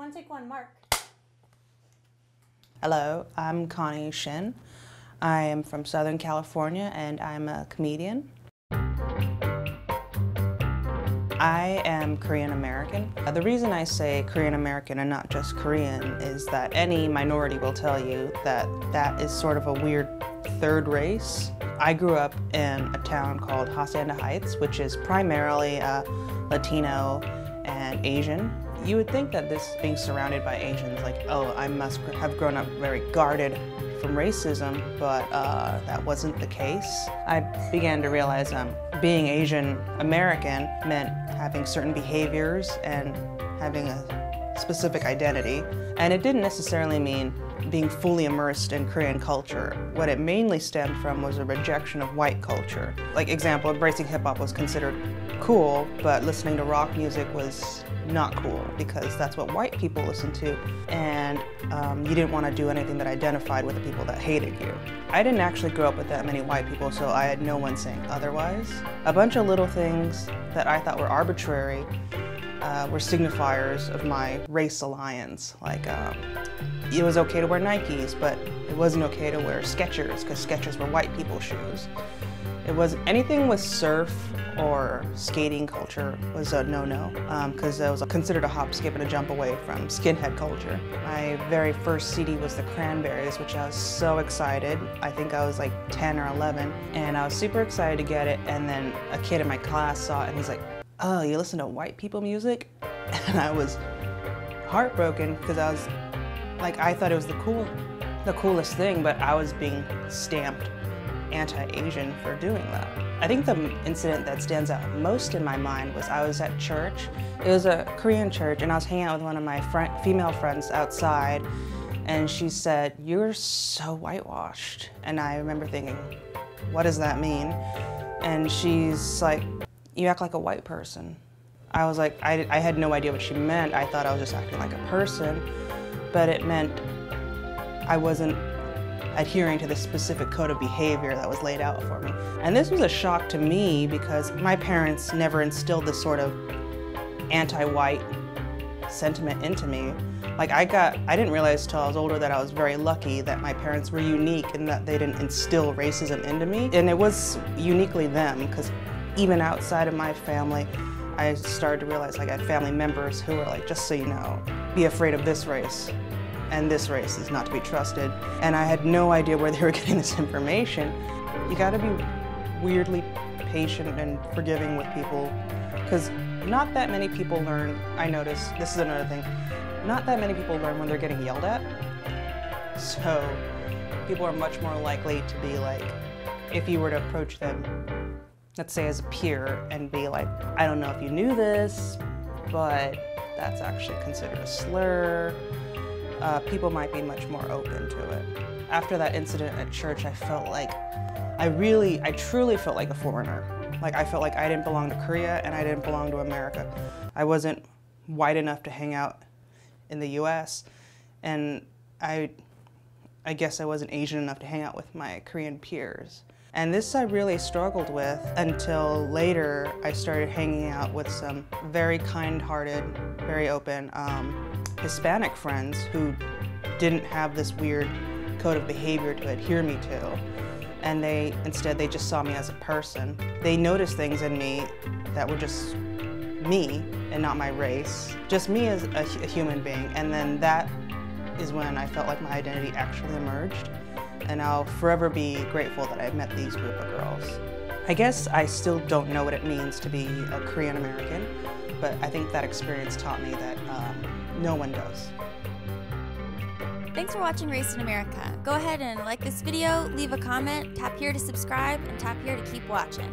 One, take one, Mark. Hello, I'm Connie Shin. I am from Southern California and I'm a comedian. I am Korean American. The reason I say Korean American and not just Korean is that any minority will tell you that that is sort of a weird third race. I grew up in a town called Hacienda Heights, which is primarily Latino and Asian. You would think that this being surrounded by Asians, like, oh, I must have grown up very guarded from racism, but that wasn't the case. I began to realize being Asian American meant having certain behaviors and having a specific identity. And it didn't necessarily mean being fully immersed in Korean culture. What it mainly stemmed from was a rejection of white culture. Like, example, embracing hip-hop was considered cool, but listening to rock music was not cool because that's what white people listen to, and you didn't want to do anything that identified with the people that hated you. I didn't actually grow up with that many white people, so I had no one saying otherwise. A bunch of little things that I thought were arbitrary were signifiers of my race alliance. Like, it was okay to wear Nikes, but it wasn't okay to wear Skechers because Skechers were white people's shoes. It was anything with surf or skating culture was a no-no because it was considered a hop, skip, and a jump away from skinhead culture. My very first CD was the Cranberries, which I was so excited. I think I was like 10 or 11, and I was super excited to get it, and then a kid in my class saw it and he's like, oh, you listen to white people music? And I was heartbroken because I was like, I thought it was the coolest thing, but I was being stamped anti-Asian for doing that. I think the incident that stands out most in my mind was I was at church. It was a Korean church, and I was hanging out with one of my female friends outside, and she said, "You're so whitewashed." And I remember thinking, what does that mean? And she's like, "You act like a white person." I was like, I had no idea what she meant. I thought I was just acting like a person, but it meant I wasn't adhering to the specific code of behavior that was laid out for me. And this was a shock to me because my parents never instilled this sort of anti-white sentiment into me. Like, I didn't realize till I was older that I was very lucky that my parents were unique and that they didn't instill racism into me. And it was uniquely them, because even outside of my family, I started to realize, like, I had family members who were like, just so you know, be afraid of this race, and this race is not to be trusted. And I had no idea where they were getting this information. You gotta be weirdly patient and forgiving with people, because not that many people learn, I noticed, this is another thing, not that many people learn when they're getting yelled at. So people are much more likely to be like, if you were to approach them, let's say as a peer, and be like, I don't know if you knew this, but that's actually considered a slur. People might be much more open to it. After that incident at church, I felt like, I truly felt like a foreigner. Like, I felt like I didn't belong to Korea and I didn't belong to America. I wasn't white enough to hang out in the US, and I guess I wasn't Asian enough to hang out with my Korean peers. And this I really struggled with until later I started hanging out with some very kind-hearted, very open Hispanic friends who didn't have this weird code of behavior to adhere me to. And instead they just saw me as a person. They noticed things in me that were just me and not my race. Just me as a human being. And then that is when I felt like my identity actually emerged. And I'll forever be grateful that I met these group of girls. I guess I still don't know what it means to be a Korean American, but I think that experience taught me that no one does. Thanks for watching Race in America. Go ahead and like this video, leave a comment, tap here to subscribe, and tap here to keep watching.